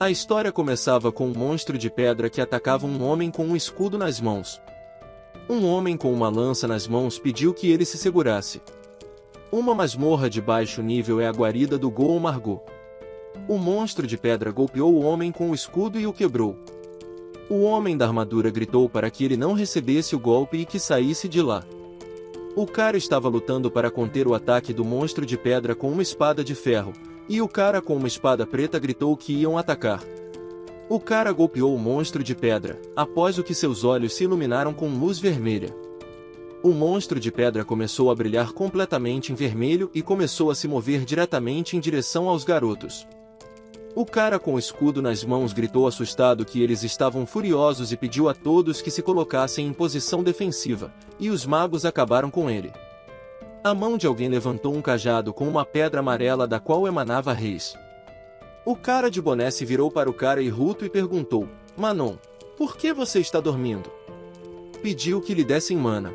A história começava com um monstro de pedra que atacava um homem com um escudo nas mãos. Um homem com uma lança nas mãos pediu que ele se segurasse. Uma masmorra de baixo nível é a guarida do Goul Margô. O monstro de pedra golpeou o homem com o escudo e o quebrou. O homem da armadura gritou para que ele não recebesse o golpe e que saísse de lá. O cara estava lutando para conter o ataque do monstro de pedra com uma espada de ferro, e o cara com uma espada preta gritou que iam atacar. O cara golpeou o monstro de pedra, após o que seus olhos se iluminaram com luz vermelha. O monstro de pedra começou a brilhar completamente em vermelho e começou a se mover diretamente em direção aos garotos. O cara com o escudo nas mãos gritou assustado que eles estavam furiosos e pediu a todos que se colocassem em posição defensiva, e os magos acabaram com ele. A mão de alguém levantou um cajado com uma pedra amarela da qual emanava reis. O cara de boné se virou para o cara Hiruto e perguntou: Manon, por que você está dormindo? Pediu que lhe dessem mana.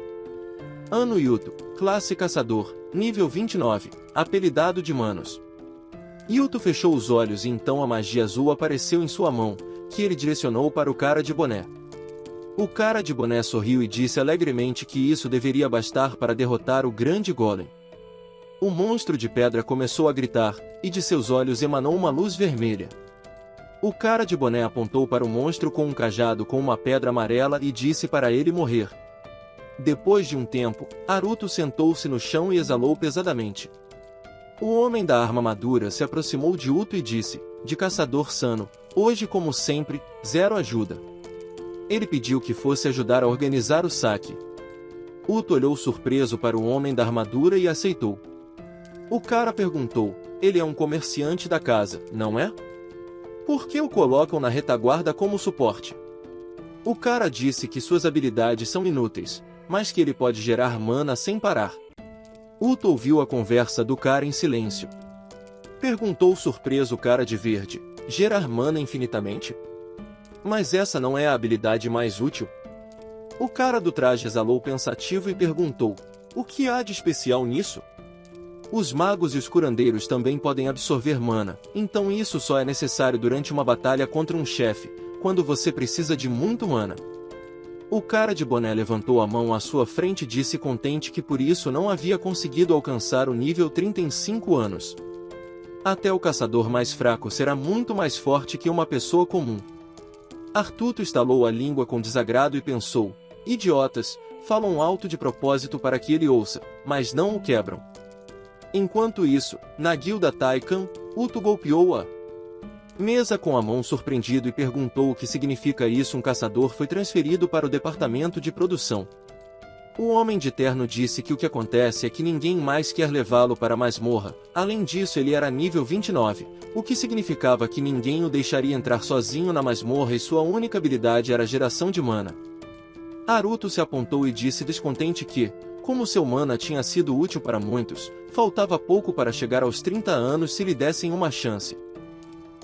Ano Yuto, classe caçador, nível 29, apelidado de Manos. Yuto fechou os olhos e então a magia azul apareceu em sua mão, que ele direcionou para o cara de boné. O cara de boné sorriu e disse alegremente que isso deveria bastar para derrotar o grande golem. O monstro de pedra começou a gritar, e de seus olhos emanou uma luz vermelha. O cara de boné apontou para o monstro com um cajado com uma pedra amarela e disse para ele morrer. Depois de um tempo, Haruto sentou-se no chão e exalou pesadamente. O homem da arma madura se aproximou de Uto e disse: de caçador Sano, hoje como sempre, zero ajuda. Ele pediu que fosse ajudar a organizar o saque. Uto olhou surpreso para o homem da armadura e aceitou. O cara perguntou: ele é um comerciante da casa, não é? Por que o colocam na retaguarda como suporte? O cara disse que suas habilidades são inúteis, mas que ele pode gerar mana sem parar. Uto ouviu a conversa do cara em silêncio. Perguntou surpreso o cara de verde: gerar mana infinitamente? Mas essa não é a habilidade mais útil? O cara do traje exalou pensativo e perguntou: o que há de especial nisso? Os magos e os curandeiros também podem absorver mana, então isso só é necessário durante uma batalha contra um chefe, quando você precisa de muito mana. O cara de boné levantou a mão à sua frente e disse contente que por isso não havia conseguido alcançar o nível 35 anos. Até o caçador mais fraco será muito mais forte que uma pessoa comum. Artuto estalou a língua com desagrado e pensou: idiotas, falam alto de propósito para que ele ouça, mas não o quebram. Enquanto isso, na guilda Taikan, Uto golpeou a mesa com a mão surpreendido e perguntou o que significa isso. Um caçador foi transferido para o departamento de produção. O homem de terno disse que o que acontece é que ninguém mais quer levá-lo para a masmorra. Além disso, ele era nível 29, o que significava que ninguém o deixaria entrar sozinho na masmorra e sua única habilidade era a geração de mana. Haruto se apontou e disse descontente que, como seu mana tinha sido útil para muitos, faltava pouco para chegar aos 30 anos se lhe dessem uma chance.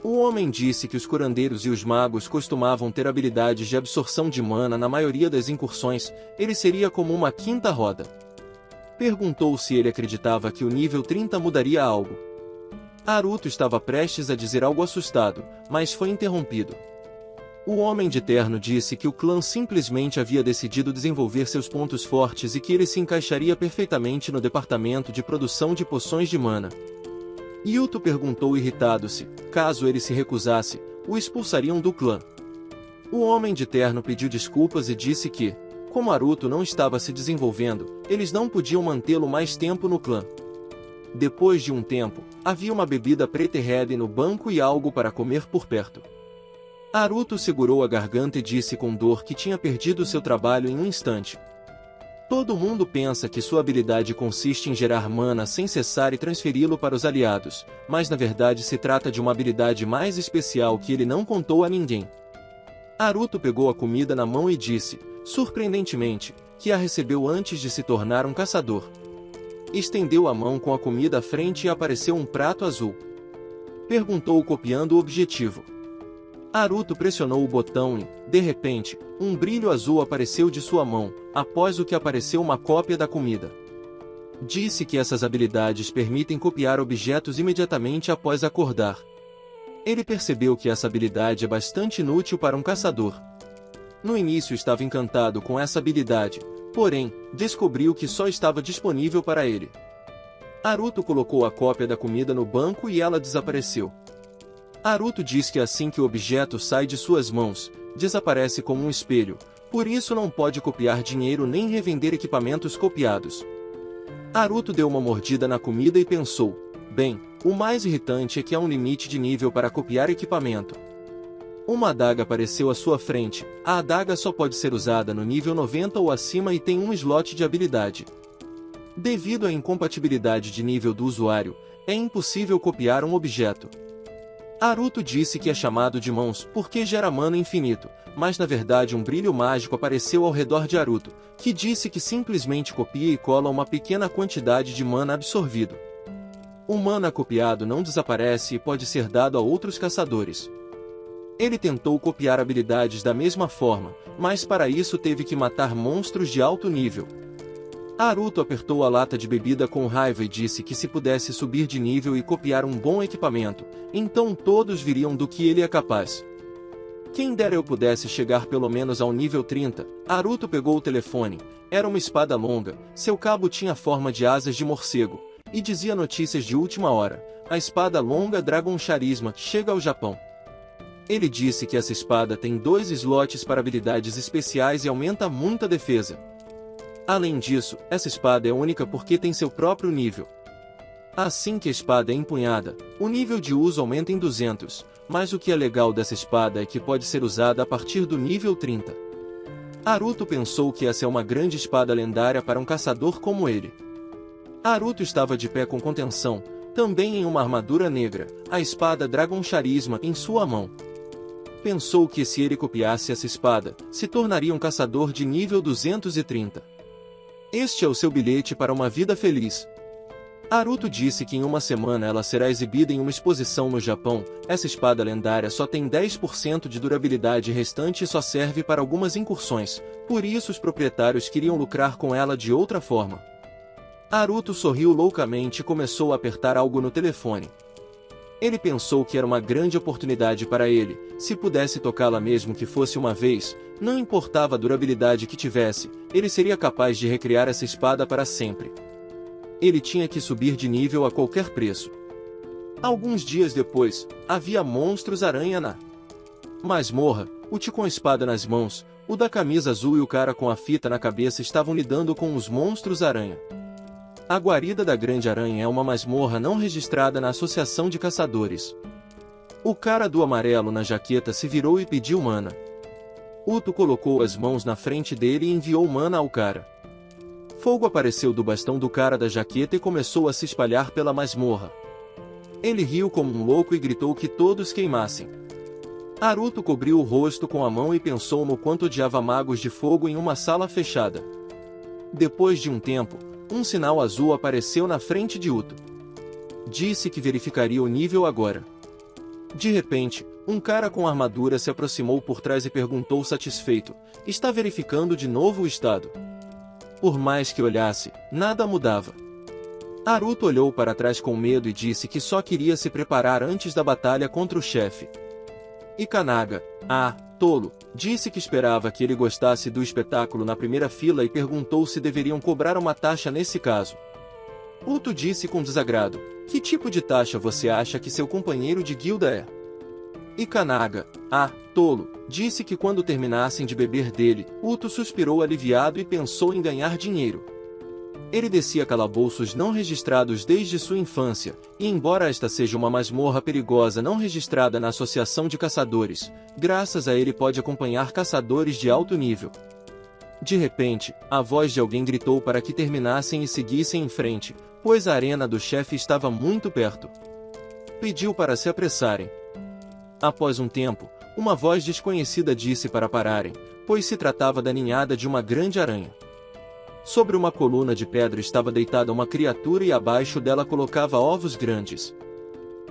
O homem disse que os curandeiros e os magos costumavam ter habilidades de absorção de mana na maioria das incursões, ele seria como uma quinta roda. Perguntou se ele acreditava que o nível 30 mudaria algo. Haruto estava prestes a dizer algo assustado, mas foi interrompido. O homem de terno disse que o clã simplesmente havia decidido desenvolver seus pontos fortes e que ele se encaixaria perfeitamente no departamento de produção de poções de mana. Yuto perguntou irritado se, caso ele se recusasse, o expulsariam do clã. O homem de terno pediu desculpas e disse que, como Haruto não estava se desenvolvendo, eles não podiam mantê-lo mais tempo no clã. Depois de um tempo, havia uma bebida preta e red no banco e algo para comer por perto. Haruto segurou a garganta e disse com dor que tinha perdido seu trabalho em um instante. Todo mundo pensa que sua habilidade consiste em gerar mana sem cessar e transferi-lo para os aliados, mas na verdade se trata de uma habilidade mais especial que ele não contou a ninguém. Haruto pegou a comida na mão e disse, surpreendentemente, que a recebeu antes de se tornar um caçador. Estendeu a mão com a comida à frente e apareceu um prato azul. Perguntou copiando o objetivo. Haruto pressionou o botão e, de repente, um brilho azul apareceu de sua mão, após o que apareceu uma cópia da comida. Disse que essas habilidades permitem copiar objetos imediatamente após acordar. Ele percebeu que essa habilidade é bastante inútil para um caçador. No início estava encantado com essa habilidade, porém, descobriu que só estava disponível para ele. Haruto colocou a cópia da comida no banco e ela desapareceu. Haruto diz que assim que o objeto sai de suas mãos, desaparece como um espelho, por isso não pode copiar dinheiro nem revender equipamentos copiados. Haruto deu uma mordida na comida e pensou, bem, o mais irritante é que há um limite de nível para copiar equipamento. Uma adaga apareceu à sua frente, a adaga só pode ser usada no nível 90 ou acima e tem um slot de habilidade. Devido à incompatibilidade de nível do usuário, é impossível copiar um objeto. Haruto disse que é chamado de mãos porque gera mana infinito, mas na verdade um brilho mágico apareceu ao redor de Haruto, que disse que simplesmente copia e cola uma pequena quantidade de mana absorvido. O mana copiado não desaparece e pode ser dado a outros caçadores. Ele tentou copiar habilidades da mesma forma, mas para isso teve que matar monstros de alto nível. Haruto apertou a lata de bebida com raiva e disse que se pudesse subir de nível e copiar um bom equipamento, então todos viriam do que ele é capaz. Quem dera eu pudesse chegar pelo menos ao nível 30, Haruto pegou o telefone, era uma espada longa, seu cabo tinha forma de asas de morcego, e dizia notícias de última hora, a espada longa Dragon Charisma chega ao Japão. Ele disse que essa espada tem 2 slots para habilidades especiais e aumenta muito a defesa. Além disso, essa espada é única porque tem seu próprio nível. Assim que a espada é empunhada, o nível de uso aumenta em 200, mas o que é legal dessa espada é que pode ser usada a partir do nível 30. Haruto pensou que essa é uma grande espada lendária para um caçador como ele. Haruto estava de pé com contenção, também em uma armadura negra, a espada Dragon Charisma em sua mão. Pensou que se ele copiasse essa espada, se tornaria um caçador de nível 230. Este é o seu bilhete para uma vida feliz. Haruto disse que em uma semana ela será exibida em uma exposição no Japão. Essa espada lendária só tem 10% de durabilidade restante e só serve para algumas incursões, por isso os proprietários queriam lucrar com ela de outra forma. Haruto sorriu loucamente e começou a apertar algo no telefone. Ele pensou que era uma grande oportunidade para ele, se pudesse tocá-la mesmo que fosse uma vez, não importava a durabilidade que tivesse, ele seria capaz de recriar essa espada para sempre. Ele tinha que subir de nível a qualquer preço. Alguns dias depois, havia monstros aranha na masmorra, o Ti com a espada nas mãos, o da camisa azul e o cara com a fita na cabeça estavam lidando com os monstros aranha. A guarida da Grande Aranha é uma masmorra não registrada na Associação de Caçadores. O cara do amarelo na jaqueta se virou e pediu mana. Uto colocou as mãos na frente dele e enviou mana ao cara. Fogo apareceu do bastão do cara da jaqueta e começou a se espalhar pela masmorra. Ele riu como um louco e gritou que todos queimassem. Haruto cobriu o rosto com a mão e pensou no quanto odiava magos de fogo em uma sala fechada. Depois de um tempo, um sinal azul apareceu na frente de Uto. Disse que verificaria o nível agora. De repente, um cara com armadura se aproximou por trás e perguntou satisfeito, está verificando de novo o estado? Por mais que olhasse, nada mudava. Haruto olhou para trás com medo e disse que só queria se preparar antes da batalha contra o chefe. Ikanaga, tolo, disse que esperava que ele gostasse do espetáculo na primeira fila e perguntou se deveriam cobrar uma taxa nesse caso. Uto disse com desagrado, que tipo de taxa você acha que seu companheiro de guilda é? Ikanaga, tolo, disse que quando terminassem de beber dele, Uto suspirou aliviado e pensou em ganhar dinheiro. Ele descia calabouços não registrados desde sua infância, e embora esta seja uma masmorra perigosa não registrada na Associação de Caçadores, graças a ele pode acompanhar caçadores de alto nível. De repente, a voz de alguém gritou para que terminassem e seguissem em frente, pois a arena do chefe estava muito perto. Pediu para se apressarem. Após um tempo, uma voz desconhecida disse para pararem, pois se tratava da ninhada de uma grande aranha. Sobre uma coluna de pedra estava deitada uma criatura e abaixo dela colocava ovos grandes.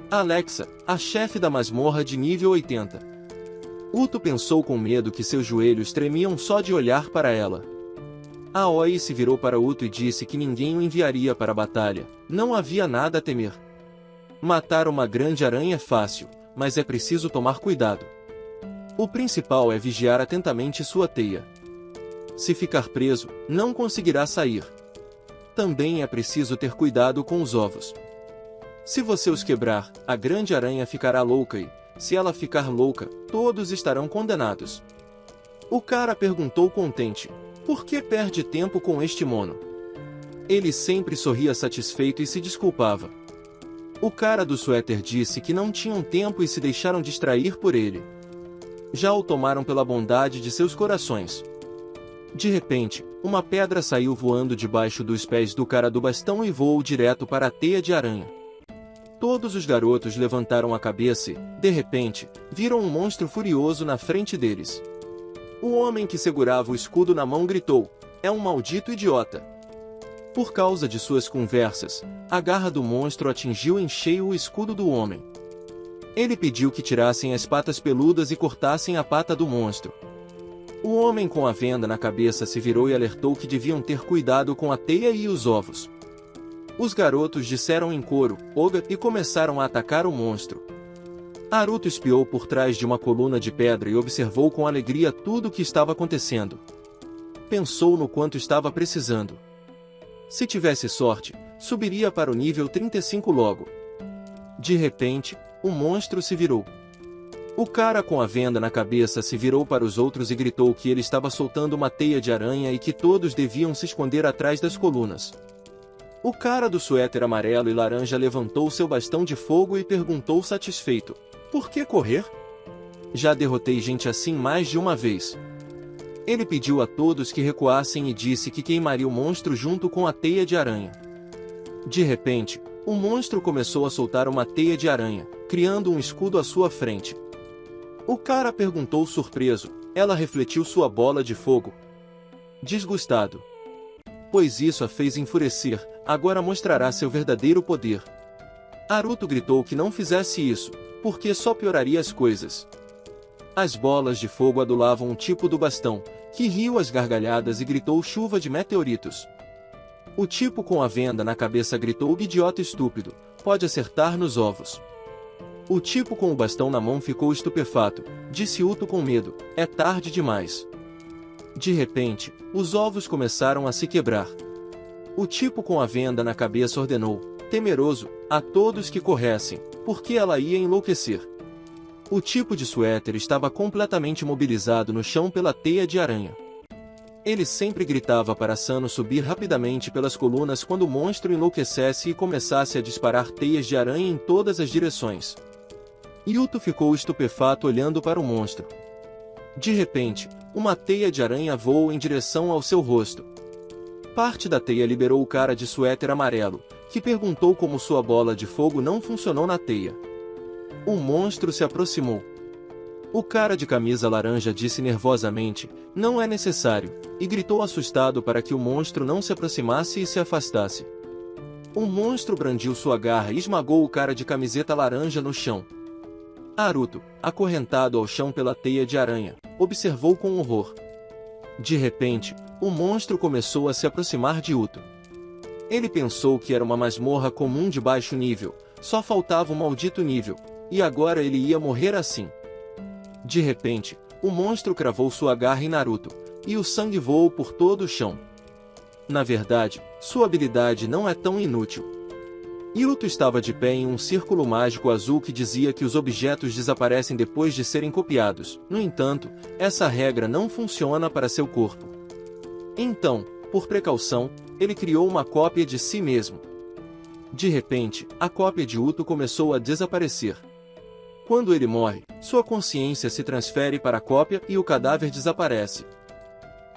Alexa, a chefe da masmorra de nível 80. Uto pensou com medo que seus joelhos tremiam só de olhar para ela. Aoi se virou para Uto e disse que ninguém o enviaria para a batalha, não havia nada a temer. Matar uma grande aranha é fácil, mas é preciso tomar cuidado. O principal é vigiar atentamente sua teia. Se ficar preso, não conseguirá sair. Também é preciso ter cuidado com os ovos. Se você os quebrar, a grande aranha ficará louca e, se ela ficar louca, todos estarão condenados. O cara perguntou contente: por que perde tempo com este mono? Ele sempre sorria satisfeito e se desculpava. O cara do suéter disse que não tinham tempo e se deixaram distrair por ele. Já o tomaram pela bondade de seus corações. De repente, uma pedra saiu voando debaixo dos pés do cara do bastão e voou direto para a teia de aranha. Todos os garotos levantaram a cabeça e, de repente, viram um monstro furioso na frente deles. O homem que segurava o escudo na mão gritou: é um maldito idiota! Por causa de suas conversas, a garra do monstro atingiu em cheio o escudo do homem. Ele pediu que tirassem as patas peludas e cortassem a pata do monstro. O homem com a venda na cabeça se virou e alertou que deviam ter cuidado com a teia e os ovos. Os garotos disseram em coro, "Oga", e começaram a atacar o monstro. Naruto espiou por trás de uma coluna de pedra e observou com alegria tudo o que estava acontecendo. Pensou no quanto estava precisando. Se tivesse sorte, subiria para o nível 35 logo. De repente, o monstro se virou. O cara com a venda na cabeça se virou para os outros e gritou que ele estava soltando uma teia de aranha e que todos deviam se esconder atrás das colunas. O cara do suéter amarelo e laranja levantou seu bastão de fogo e perguntou satisfeito: por que correr? Já derrotei gente assim mais de uma vez. Ele pediu a todos que recuassem e disse que queimaria o monstro junto com a teia de aranha. De repente, o monstro começou a soltar uma teia de aranha, criando um escudo à sua frente. O cara perguntou surpreso: ela refletiu sua bola de fogo? Desgostado. Pois isso a fez enfurecer, agora mostrará seu verdadeiro poder. Naruto gritou que não fizesse isso, porque só pioraria as coisas. As bolas de fogo adulavam o tipo do bastão, que riu às gargalhadas e gritou chuva de meteoritos. O tipo com a venda na cabeça gritou: idiota estúpido, pode acertar nos ovos. O tipo com o bastão na mão ficou estupefato, disse Uto com medo: é tarde demais. De repente, os ovos começaram a se quebrar. O tipo com a venda na cabeça ordenou, temeroso, a todos que corressem, porque ela ia enlouquecer. O tipo de suéter estava completamente mobilizado no chão pela teia de aranha. Ele sempre gritava para Sano subir rapidamente pelas colunas quando o monstro enlouquecesse e começasse a disparar teias de aranha em todas as direções. Yuto ficou estupefato olhando para o monstro. De repente, uma teia de aranha voou em direção ao seu rosto. Parte da teia liberou o cara de suéter amarelo, que perguntou como sua bola de fogo não funcionou na teia. O monstro se aproximou. O cara de camisa laranja disse nervosamente: não é necessário, e gritou assustado para que o monstro não se aproximasse e se afastasse. O monstro brandiu sua garra e esmagou o cara de camiseta laranja no chão. Naruto, acorrentado ao chão pela teia de aranha, observou com horror. De repente, o monstro começou a se aproximar de Uto. Ele pensou que era uma masmorra comum de baixo nível, só faltava um maldito nível, e agora ele ia morrer assim. De repente, o monstro cravou sua garra em Naruto, e o sangue voou por todo o chão. Na verdade, sua habilidade não é tão inútil. Yuto estava de pé em um círculo mágico azul que dizia que os objetos desaparecem depois de serem copiados. No entanto, essa regra não funciona para seu corpo. Então, por precaução, ele criou uma cópia de si mesmo. De repente, a cópia de Uto começou a desaparecer. Quando ele morre, sua consciência se transfere para a cópia e o cadáver desaparece.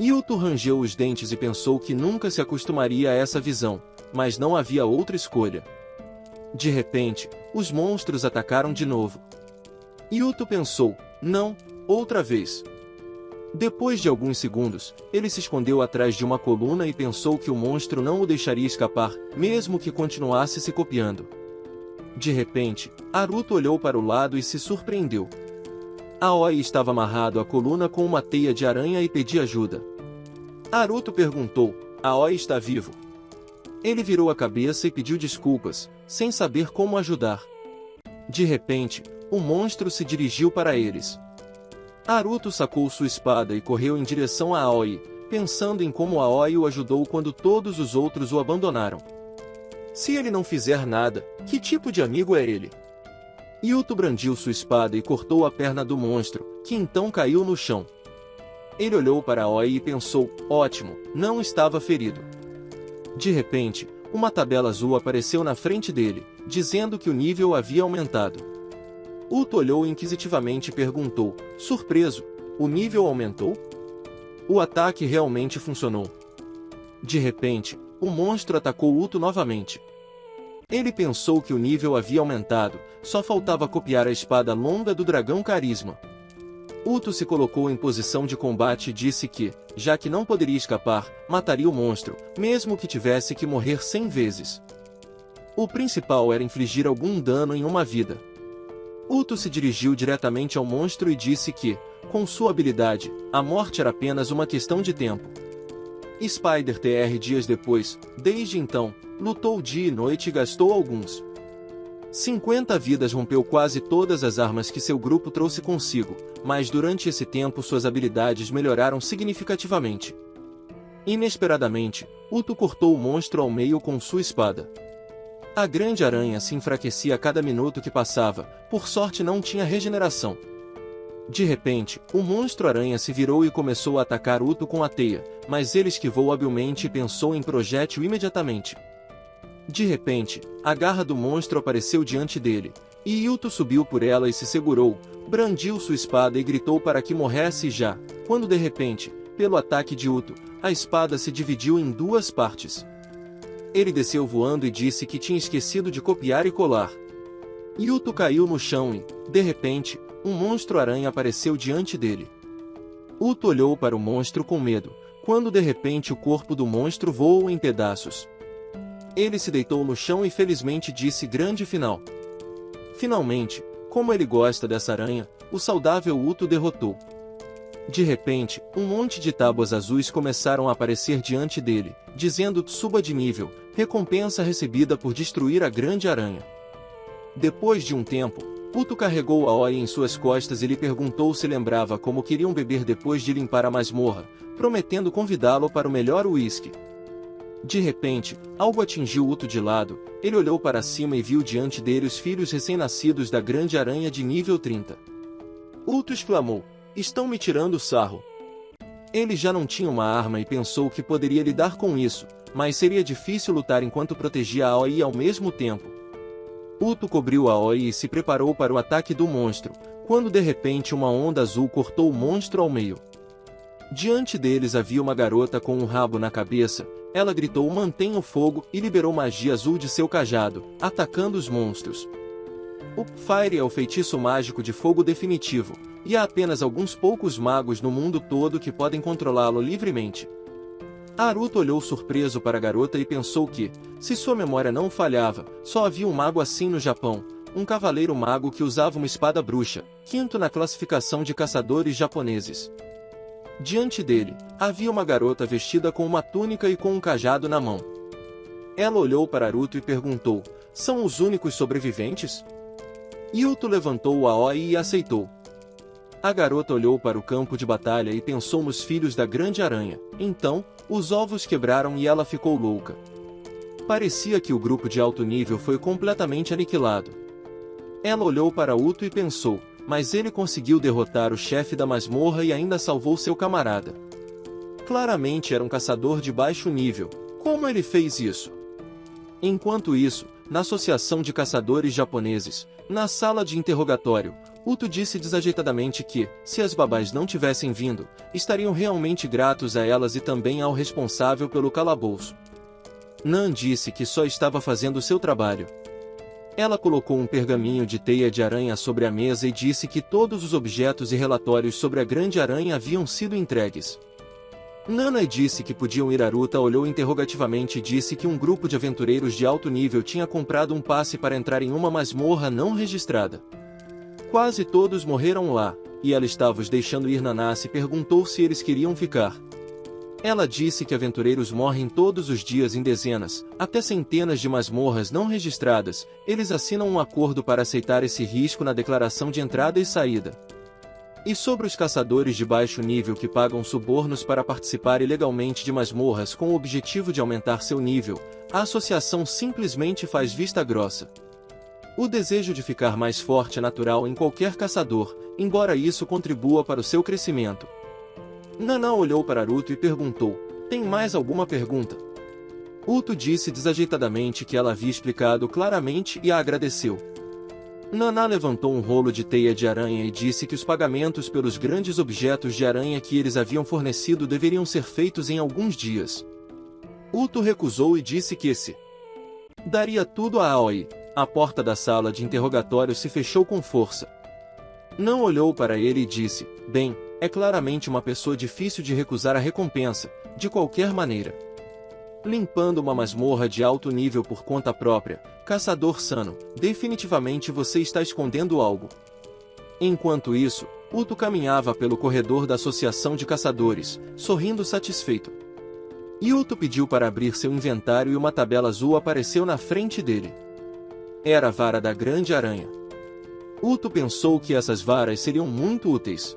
Yuto rangeu os dentes e pensou que nunca se acostumaria a essa visão, mas não havia outra escolha. De repente, os monstros atacaram de novo. Yuto pensou: não, outra vez. Depois de alguns segundos, ele se escondeu atrás de uma coluna e pensou que o monstro não o deixaria escapar, mesmo que continuasse se copiando. De repente, Naruto olhou para o lado e se surpreendeu. Aoi estava amarrado à coluna com uma teia de aranha e pedia ajuda. Naruto perguntou: Aoi está vivo? Ele virou a cabeça e pediu desculpas, sem saber como ajudar. De repente, o monstro se dirigiu para eles. Naruto sacou sua espada e correu em direção a Aoi, pensando em como Aoi o ajudou quando todos os outros o abandonaram. Se ele não fizer nada, que tipo de amigo é ele? Yuto brandiu sua espada e cortou a perna do monstro, que então caiu no chão. Ele olhou para Aoi e pensou, ótimo, não estava ferido. De repente, uma tabela azul apareceu na frente dele, dizendo que o nível havia aumentado. Yuto olhou inquisitivamente e perguntou, surpreso, o nível aumentou? O ataque realmente funcionou. De repente, o monstro atacou Yuto novamente. Ele pensou que o nível havia aumentado, só faltava copiar a espada longa do dragão Carisma. Yuto se colocou em posição de combate e disse que, já que não poderia escapar, mataria o monstro, mesmo que tivesse que morrer 100 vezes. O principal era infligir algum dano em uma vida. Yuto se dirigiu diretamente ao monstro e disse que, com sua habilidade, a morte era apenas uma questão de tempo. Spider Tr dias depois, desde então, lutou dia e noite e gastou alguns 50 vidas, rompeu quase todas as armas que seu grupo trouxe consigo, mas durante esse tempo suas habilidades melhoraram significativamente. Inesperadamente, Yuto cortou o monstro ao meio com sua espada. A grande aranha se enfraquecia a cada minuto que passava, por sorte não tinha regeneração. De repente, o monstro-aranha se virou e começou a atacar Yuto com a teia, mas ele esquivou habilmente e pensou em projétil imediatamente. De repente, a garra do monstro apareceu diante dele, e Yuto subiu por ela e se segurou, brandiu sua espada e gritou para que morresse já, quando de repente, pelo ataque de Yuto, a espada se dividiu em duas partes. Ele desceu voando e disse que tinha esquecido de copiar e colar. Yuto caiu no chão e, de repente, um monstro-aranha apareceu diante dele. Yuto olhou para o monstro com medo, quando de repente o corpo do monstro voou em pedaços. Ele se deitou no chão e felizmente disse grande final. Finalmente, como ele gosta dessa aranha, o saudável Yuto derrotou. De repente, um monte de tábuas azuis começaram a aparecer diante dele, dizendo suba de nível, recompensa recebida por destruir a grande aranha. Depois de um tempo, Yuto carregou Aoi em suas costas e lhe perguntou se lembrava como queriam beber depois de limpar a masmorra, prometendo convidá-lo para o melhor uísque. De repente, algo atingiu Yuto de lado, ele olhou para cima e viu diante dele os filhos recém-nascidos da grande aranha de nível 30. Yuto exclamou, estão me tirando sarro. Ele já não tinha uma arma e pensou que poderia lidar com isso, mas seria difícil lutar enquanto protegia Aoi ao mesmo tempo. Yuto cobriu Aoi e se preparou para o ataque do monstro, quando de repente uma onda azul cortou o monstro ao meio. Diante deles havia uma garota com um rabo na cabeça, ela gritou mantenha o fogo e liberou magia azul de seu cajado, atacando os monstros. O Fire é o feitiço mágico de fogo definitivo, e há apenas alguns poucos magos no mundo todo que podem controlá-lo livremente. Naruto olhou surpreso para a garota e pensou que, se sua memória não falhava, só havia um mago assim no Japão, um cavaleiro mago que usava uma espada bruxa, quinto na classificação de caçadores japoneses. Diante dele, havia uma garota vestida com uma túnica e com um cajado na mão. Ela olhou para Naruto e perguntou, são os únicos sobreviventes? Yuto levantou o Aoi e aceitou. A garota olhou para o campo de batalha e pensou nos filhos da grande aranha. Então, os ovos quebraram e ela ficou louca. Parecia que o grupo de alto nível foi completamente aniquilado. Ela olhou para Yuto e pensou, mas ele conseguiu derrotar o chefe da masmorra e ainda salvou seu camarada. Claramente era um caçador de baixo nível. Como ele fez isso? Enquanto isso, na Associação de Caçadores Japoneses, na sala de interrogatório, Yuto disse desajeitadamente que, se as babás não tivessem vindo, estariam realmente gratos a elas e também ao responsável pelo calabouço. Nan disse que só estava fazendo seu trabalho. Ela colocou um pergaminho de teia de aranha sobre a mesa e disse que todos os objetos e relatórios sobre a grande aranha haviam sido entregues. Nana disse que podiam ir. Naruto olhou interrogativamente e disse que um grupo de aventureiros de alto nível tinha comprado um passe para entrar em uma masmorra não registrada. Quase todos morreram lá, e ela estava os deixando ir. Nanase perguntou se eles queriam ficar. Ela disse que aventureiros morrem todos os dias em dezenas, até centenas de masmorras não registradas. Eles assinam um acordo para aceitar esse risco na declaração de entrada e saída. E sobre os caçadores de baixo nível que pagam subornos para participar ilegalmente de masmorras com o objetivo de aumentar seu nível, a associação simplesmente faz vista grossa. O desejo de ficar mais forte é natural em qualquer caçador, embora isso contribua para o seu crescimento. Naná olhou para Uto e perguntou: tem mais alguma pergunta? Uto disse desajeitadamente que ela havia explicado claramente e a agradeceu. Naná levantou um rolo de teia de aranha e disse que os pagamentos pelos grandes objetos de aranha que eles haviam fornecido deveriam ser feitos em alguns dias. Uto recusou e disse que se daria tudo a Aoi. A porta da sala de interrogatório se fechou com força. Não olhou para ele e disse: bem, é claramente uma pessoa difícil de recusar a recompensa, de qualquer maneira. Limpando uma masmorra de alto nível por conta própria, caçador Sano, definitivamente você está escondendo algo. Enquanto isso, Uto caminhava pelo corredor da Associação de Caçadores, sorrindo satisfeito. Uto pediu para abrir seu inventário e uma tabela azul apareceu na frente dele. Era a vara da Grande Aranha. Uto pensou que essas varas seriam muito úteis.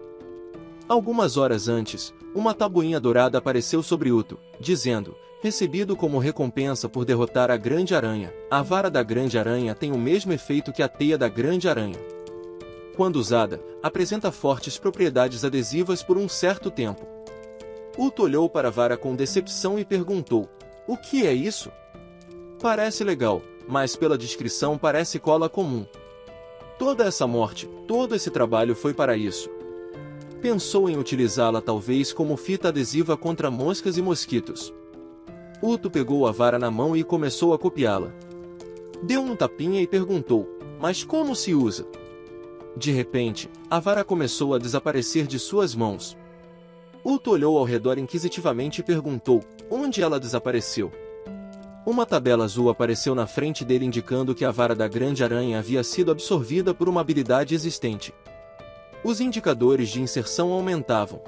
Algumas horas antes, uma tabuinha dourada apareceu sobre Uto, dizendo: recebido como recompensa por derrotar a Grande Aranha, a vara da Grande Aranha tem o mesmo efeito que a teia da Grande Aranha. Quando usada, apresenta fortes propriedades adesivas por um certo tempo. Uto olhou para a vara com decepção e perguntou: o que é isso? Parece legal, mas pela descrição parece cola comum. Toda essa morte, todo esse trabalho foi para isso. Pensou em utilizá-la talvez como fita adesiva contra moscas e mosquitos. Uto pegou a vara na mão e começou a copiá-la. Deu um tapinha e perguntou: mas como se usa? De repente, a vara começou a desaparecer de suas mãos. Uto olhou ao redor inquisitivamente e perguntou: onde ela desapareceu? Uma tabela azul apareceu na frente dele indicando que a vara da Grande Aranha havia sido absorvida por uma habilidade existente. Os indicadores de inserção aumentavam.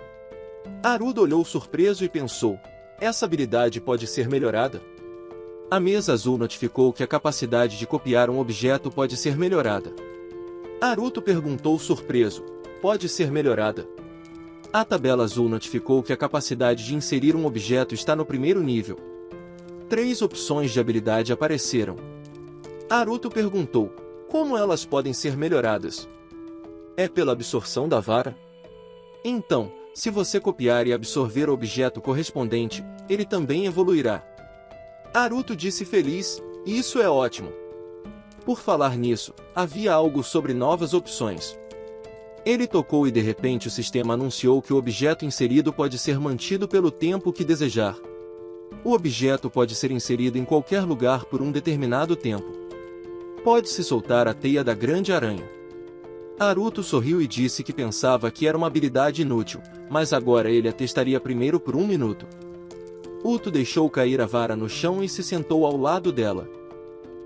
Arudo olhou surpreso e pensou: essa habilidade pode ser melhorada? A mesa azul notificou que a capacidade de copiar um objeto pode ser melhorada. Aruto perguntou surpreso: pode ser melhorada? A tabela azul notificou que a capacidade de inserir um objeto está no primeiro nível. 3 opções de habilidade apareceram. Aruto perguntou: como elas podem ser melhoradas? É pela absorção da vara? Então, se você copiar e absorver o objeto correspondente, ele também evoluirá. Aruto disse feliz: isso é ótimo. Por falar nisso, havia algo sobre novas opções. Ele tocou e de repente o sistema anunciou que o objeto inserido pode ser mantido pelo tempo que desejar. O objeto pode ser inserido em qualquer lugar por um determinado tempo. Pode-se soltar a teia da Grande Aranha. Aruto sorriu e disse que pensava que era uma habilidade inútil, mas agora ele a testaria primeiro por 1 minuto. Uto deixou cair a vara no chão e se sentou ao lado dela.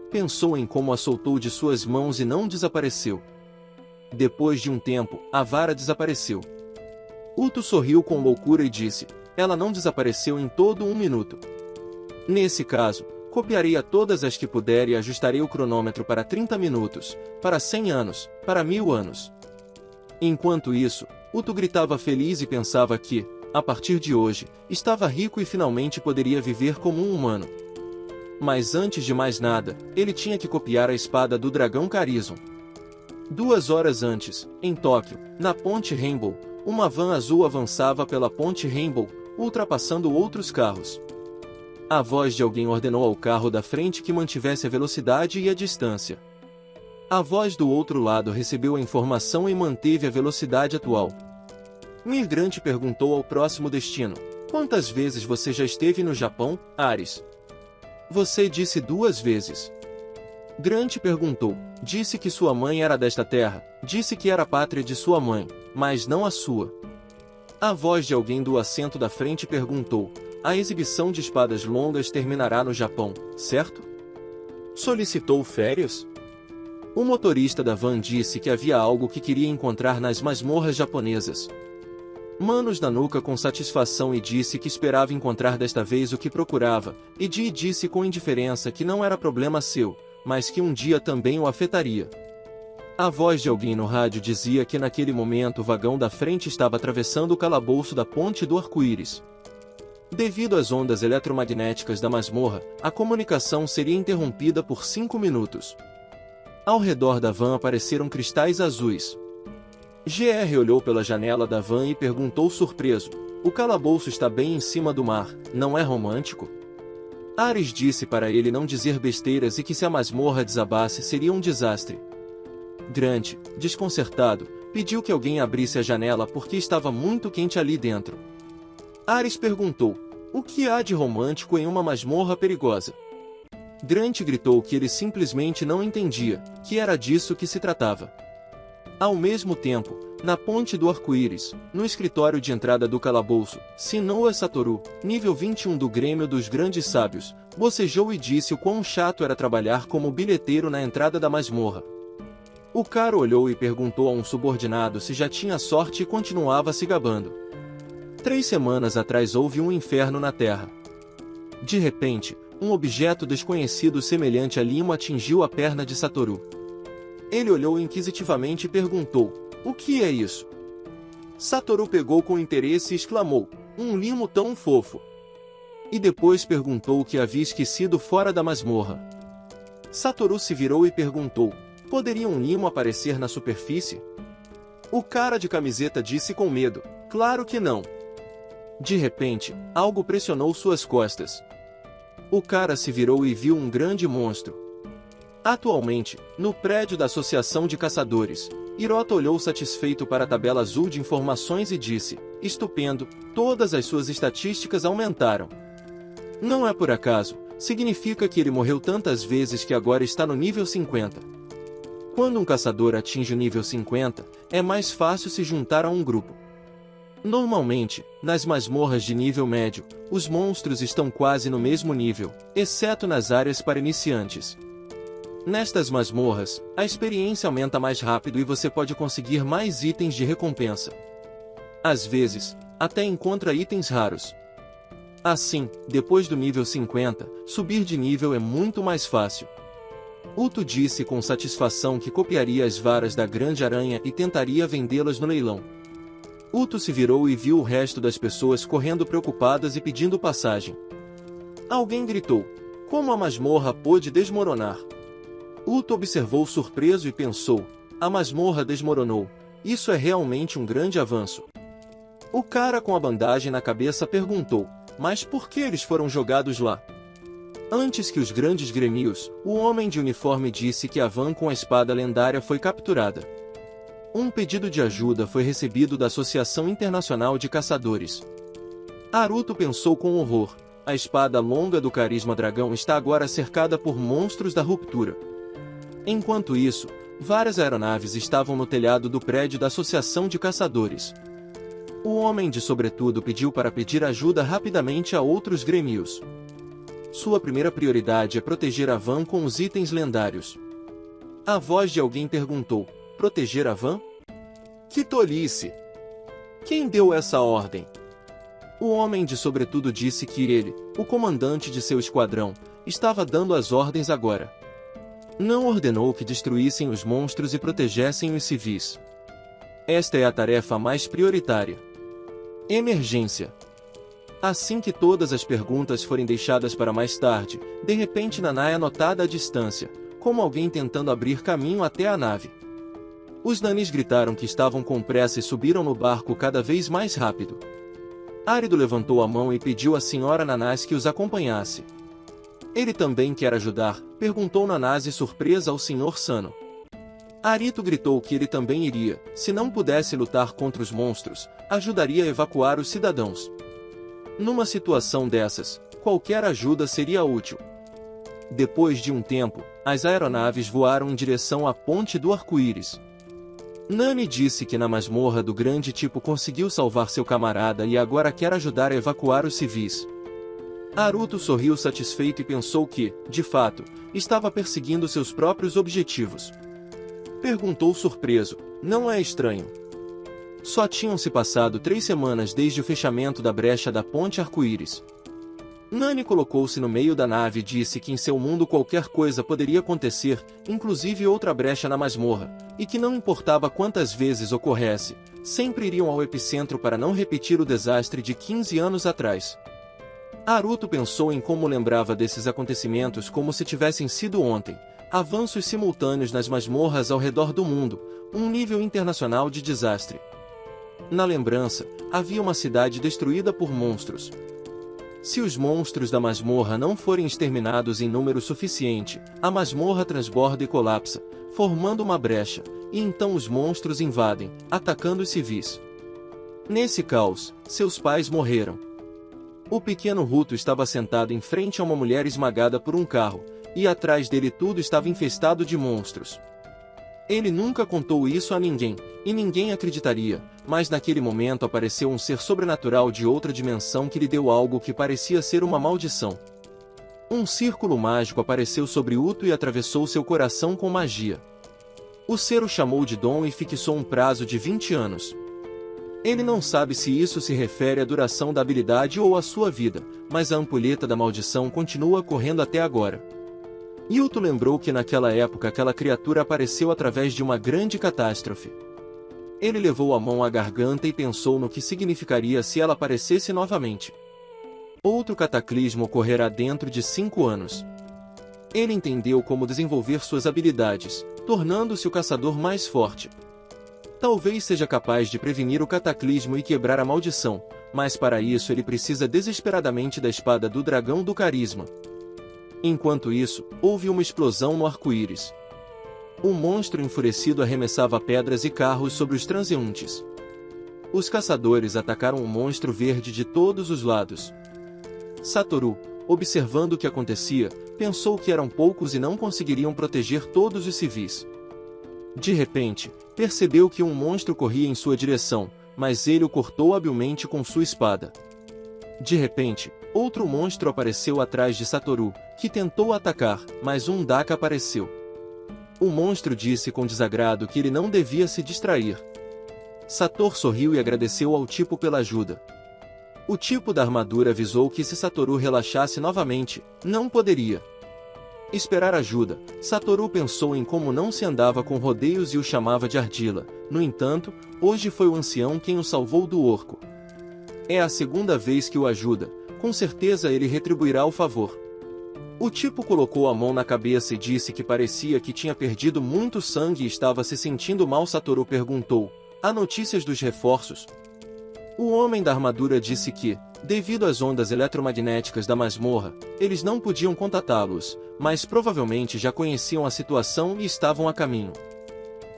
Pensou em como a soltou de suas mãos e não desapareceu. Depois de um tempo, a vara desapareceu. Uto sorriu com loucura e disse: ela não desapareceu em todo 1 minuto. Nesse caso, copiarei a todas as que puder e ajustarei o cronômetro para 30 minutos, para 100 anos, para 1000 anos. Enquanto isso, Uto gritava feliz e pensava que, a partir de hoje, estava rico e finalmente poderia viver como um humano. Mas antes de mais nada, ele tinha que copiar a espada do dragão Karizon. 2 horas antes, em Tóquio, na Ponte Rainbow, uma van azul avançava pela Ponte Rainbow, ultrapassando outros carros. A voz de alguém ordenou ao carro da frente que mantivesse a velocidade e a distância. A voz do outro lado recebeu a informação e manteve a velocidade atual. Migrante perguntou ao próximo destino: quantas vezes você já esteve no Japão, Ares? Você disse 2 vezes. Grant perguntou: disse que sua mãe era desta terra, disse que era a pátria de sua mãe, mas não a sua. A voz de alguém do assento da frente perguntou: a exibição de espadas longas terminará no Japão, certo? Solicitou férias? O motorista da van disse que havia algo que queria encontrar nas masmorras japonesas. manos na nuca com satisfação e disse que esperava encontrar desta vez o que procurava, e disse com indiferença que não era problema seu, mas que um dia também o afetaria. A voz de alguém no rádio dizia que naquele momento o vagão da frente estava atravessando o calabouço da ponte do arco-íris. Devido às ondas eletromagnéticas da masmorra, a comunicação seria interrompida por 5 minutos. Ao redor da van apareceram cristais azuis. GR olhou pela janela da van e perguntou surpreso: "O calabouço está bem em cima do mar, não é romântico?" Ares disse para ele não dizer besteiras e que se a masmorra desabasse seria um desastre. Grant, desconcertado, pediu que alguém abrisse a janela porque estava muito quente ali dentro. Ares perguntou: "O que há de romântico em uma masmorra perigosa?" Grant gritou que ele simplesmente não entendia, que era disso que se tratava. Ao mesmo tempo, na ponte do arco-íris, no escritório de entrada do calabouço, Sinoa Satoru, nível 21 do Grêmio dos Grandes Sábios, bocejou e disse o quão chato era trabalhar como bilheteiro na entrada da masmorra. O cara olhou e perguntou a um subordinado se já tinha sorte e continuava se gabando. 3 semanas atrás houve um inferno na Terra. De repente, um objeto desconhecido semelhante a limo atingiu a perna de Satoru. Ele olhou inquisitivamente e perguntou: "O que é isso?" Satoru pegou com interesse e exclamou: "Um limo tão fofo." E depois perguntou o que havia esquecido fora da masmorra. Satoru se virou e perguntou: "Poderia um limo aparecer na superfície?" O cara de camiseta disse com medo: "Claro que não." De repente, algo pressionou suas costas. O cara se virou e viu um grande monstro. Atualmente, no prédio da Associação de Caçadores, Hirota olhou satisfeito para a tabela azul de informações e disse: "Estupendo, todas as suas estatísticas aumentaram." Não é por acaso, significa que ele morreu tantas vezes que agora está no nível 50. Quando um caçador atinge o nível 50, é mais fácil se juntar a um grupo. Normalmente, nas masmorras de nível médio, os monstros estão quase no mesmo nível, exceto nas áreas para iniciantes. Nestas masmorras, a experiência aumenta mais rápido e você pode conseguir mais itens de recompensa. Às vezes, até encontra itens raros. Assim, depois do nível 50, subir de nível é muito mais fácil. Uto disse com satisfação que copiaria as varas da grande aranha e tentaria vendê-las no leilão. Uto se virou e viu o resto das pessoas correndo preocupadas e pedindo passagem. Alguém gritou: "Como a masmorra pôde desmoronar?" Uto observou surpreso e pensou: "A masmorra desmoronou. Isso é realmente um grande avanço." O cara com a bandagem na cabeça perguntou: "Mas por que eles foram jogados lá?" Antes que os grandes grêmios, o homem de uniforme disse que a van com a espada lendária foi capturada. Um pedido de ajuda foi recebido da Associação Internacional de Caçadores. Aruto pensou com horror: a espada longa do Carisma Dragão está agora cercada por monstros da ruptura. Enquanto isso, várias aeronaves estavam no telhado do prédio da Associação de Caçadores. O homem de sobretudo pediu para pedir ajuda rapidamente a outros grêmios. Sua primeira prioridade é proteger a van com os itens lendários. A voz de alguém perguntou: "Proteger a van? Que tolice! Quem deu essa ordem?" O homem de sobretudo disse que ele, o comandante de seu esquadrão, estava dando as ordens agora. Não ordenou que destruíssem os monstros e protegessem os civis. Esta é a tarefa mais prioritária. Emergência. Assim que todas as perguntas forem deixadas para mais tarde, de repente Naná é notada à distância, como alguém tentando abrir caminho até a nave. Os nanis gritaram que estavam com pressa e subiram no barco cada vez mais rápido. Árido levantou a mão e pediu à senhora Nanase que os acompanhasse. "Ele também quer ajudar?" perguntou Nanase surpresa ao Sr. Sano. Arito gritou que ele também iria, se não pudesse lutar contra os monstros, ajudaria a evacuar os cidadãos. Numa situação dessas, qualquer ajuda seria útil. Depois de um tempo, as aeronaves voaram em direção à ponte do arco-íris. Nami disse que na masmorra do grande tipo conseguiu salvar seu camarada e agora quer ajudar a evacuar os civis. Aruto sorriu satisfeito e pensou que, de fato, estava perseguindo seus próprios objetivos. Perguntou surpreso: "Não é estranho?" Só tinham se passado 3 semanas desde o fechamento da brecha da Ponte Arco-Íris. Nani colocou-se no meio da nave e disse que em seu mundo qualquer coisa poderia acontecer, inclusive outra brecha na masmorra, e que não importava quantas vezes ocorresse, sempre iriam ao epicentro para não repetir o desastre de 15 anos atrás. Haruto pensou em como lembrava desses acontecimentos como se tivessem sido ontem, avanços simultâneos nas masmorras ao redor do mundo, um nível internacional de desastre. Na lembrança, havia uma cidade destruída por monstros. Se os monstros da masmorra não forem exterminados em número suficiente, a masmorra transborda e colapsa, formando uma brecha, e então os monstros invadem, atacando os civis. Nesse caos, seus pais morreram. O pequeno Ruto estava sentado em frente a uma mulher esmagada por um carro, e atrás dele tudo estava infestado de monstros. Ele nunca contou isso a ninguém, e ninguém acreditaria, mas naquele momento apareceu um ser sobrenatural de outra dimensão que lhe deu algo que parecia ser uma maldição. Um círculo mágico apareceu sobre Uto e atravessou seu coração com magia. O ser o chamou de dom e fixou um prazo de 20 anos. Ele não sabe se isso se refere à duração da habilidade ou à sua vida, mas a ampulheta da maldição continua correndo até agora. Yuto lembrou que naquela época aquela criatura apareceu através de uma grande catástrofe. Ele levou a mão à garganta e pensou no que significaria se ela aparecesse novamente. Outro cataclismo ocorrerá dentro de 5 anos. Ele entendeu como desenvolver suas habilidades, tornando-se o caçador mais forte. Talvez seja capaz de prevenir o cataclismo e quebrar a maldição, mas para isso ele precisa desesperadamente da espada do dragão do carisma. Enquanto isso, houve uma explosão no arco-íris. Um monstro enfurecido arremessava pedras e carros sobre os transeuntes. Os caçadores atacaram o monstro verde de todos os lados. Satoru, observando o que acontecia, pensou que eram poucos e não conseguiriam proteger todos os civis. De repente, percebeu que um monstro corria em sua direção, mas ele o cortou habilmente com sua espada. De repente, outro monstro apareceu atrás de Satoru, que tentou atacar, mas um Daka apareceu. O monstro disse com desagrado que ele não devia se distrair. Satoru sorriu e agradeceu ao tipo pela ajuda. O tipo da armadura avisou que se Satoru relaxasse novamente, não poderia esperar ajuda. Satoru pensou em como não se andava com rodeios e o chamava de Ardila. No entanto, hoje foi o ancião quem o salvou do orco. É a segunda vez que o ajuda, com certeza ele retribuirá o favor. O tipo colocou a mão na cabeça e disse que parecia que tinha perdido muito sangue e estava se sentindo mal. Satoru perguntou: há notícias dos reforços? O homem da armadura disse que, devido às ondas eletromagnéticas da masmorra, eles não podiam contatá-los, mas provavelmente já conheciam a situação e estavam a caminho.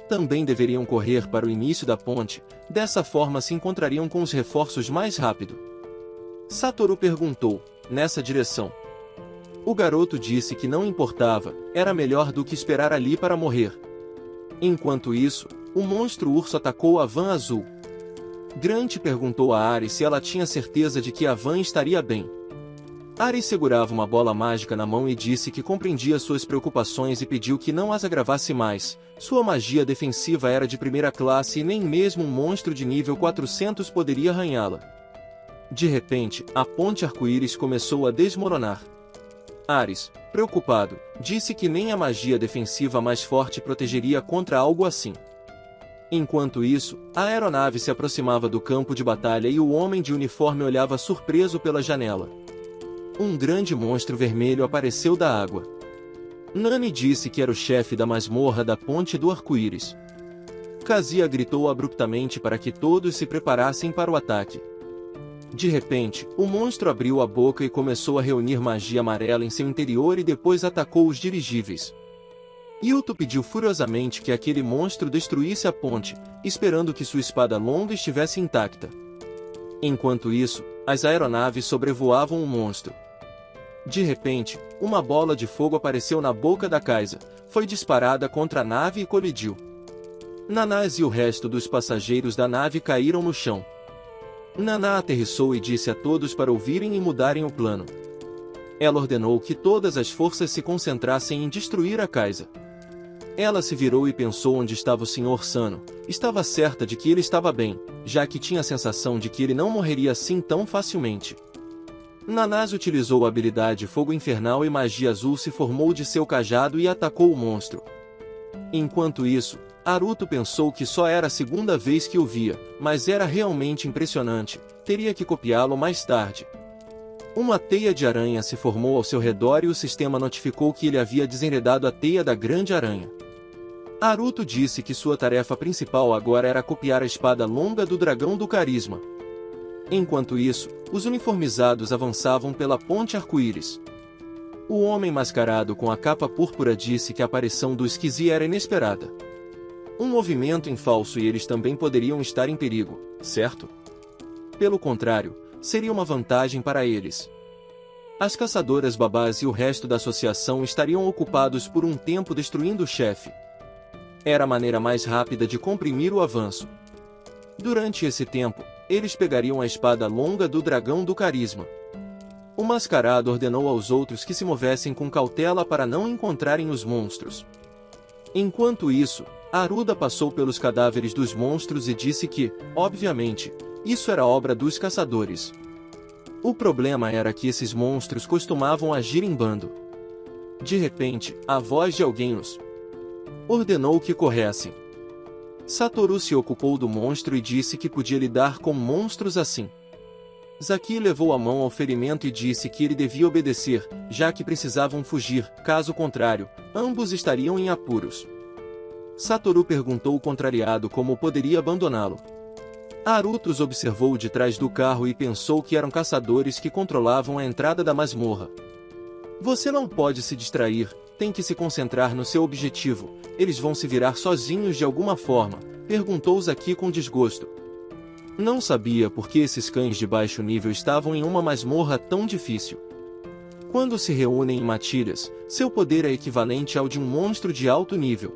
Também deveriam correr para o início da ponte, dessa forma se encontrariam com os reforços mais rápido. Satoru perguntou: nessa direção? O garoto disse que não importava, era melhor do que esperar ali para morrer. Enquanto isso, o monstro urso atacou a van azul. Grant perguntou a Ari se ela tinha certeza de que a van estaria bem. Ari segurava uma bola mágica na mão e disse que compreendia suas preocupações e pediu que não as agravasse mais. Sua magia defensiva era de primeira classe e nem mesmo um monstro de nível 400 poderia arranhá-la. De repente, a ponte arco-íris começou a desmoronar. Ares, preocupado, disse que nem a magia defensiva mais forte protegeria contra algo assim. Enquanto isso, a aeronave se aproximava do campo de batalha e o homem de uniforme olhava surpreso pela janela. Um grande monstro vermelho apareceu da água. Nani disse que era o chefe da masmorra da Ponte do Arco-Íris. Kazuya gritou abruptamente para que todos se preparassem para o ataque. De repente, o monstro abriu a boca e começou a reunir magia amarela em seu interior e depois atacou os dirigíveis. Yuto pediu furiosamente que aquele monstro destruísse a ponte, esperando que sua espada longa estivesse intacta. Enquanto isso, as aeronaves sobrevoavam o monstro. De repente, uma bola de fogo apareceu na boca da Kaisa, foi disparada contra a nave e colidiu. Nanase e o resto dos passageiros da nave caíram no chão. Nana aterrissou e disse a todos para ouvirem e mudarem o plano. Ela ordenou que todas as forças se concentrassem em destruir a Kaisa. Ela se virou e pensou onde estava o Sr. Sano. Estava certa de que ele estava bem, já que tinha a sensação de que ele não morreria assim tão facilmente. Nanase utilizou a habilidade Fogo Infernal e Magia Azul se formou de seu cajado e atacou o monstro. Enquanto isso, Haruto pensou que só era a segunda vez que o via, mas era realmente impressionante, teria que copiá-lo mais tarde. Uma teia de aranha se formou ao seu redor e o sistema notificou que ele havia desenredado a teia da grande aranha. Haruto disse que sua tarefa principal agora era copiar a espada longa do dragão do carisma. Enquanto isso, os uniformizados avançavam pela ponte arco-íris. O homem mascarado com a capa púrpura disse que a aparição do Esquizi era inesperada. Um movimento em falso e eles também poderiam estar em perigo, certo? Pelo contrário, seria uma vantagem para eles. As caçadoras babás e o resto da associação estariam ocupados por um tempo destruindo o chefe. Era a maneira mais rápida de comprimir o avanço. Durante esse tempo, eles pegariam a espada longa do dragão do carisma. O mascarado ordenou aos outros que se movessem com cautela para não encontrarem os monstros. Enquanto isso, Aruda passou pelos cadáveres dos monstros e disse que, obviamente, isso era obra dos caçadores. O problema era que esses monstros costumavam agir em bando. De repente, a voz de alguém os ordenou que corressem. Satoru se ocupou do monstro e disse que podia lidar com monstros assim. Zaki levou a mão ao ferimento e disse que ele devia obedecer, já que precisavam fugir, caso contrário, ambos estariam em apuros. Satoru perguntou contrariado como poderia abandoná-lo. Haruto os observou de trás do carro e pensou que eram caçadores que controlavam a entrada da masmorra. Você não pode se distrair, tem que se concentrar no seu objetivo, eles vão se virar sozinhos de alguma forma, perguntou Zaki com desgosto. Não sabia por que esses cães de baixo nível estavam em uma masmorra tão difícil. Quando se reúnem em matilhas, seu poder é equivalente ao de um monstro de alto nível.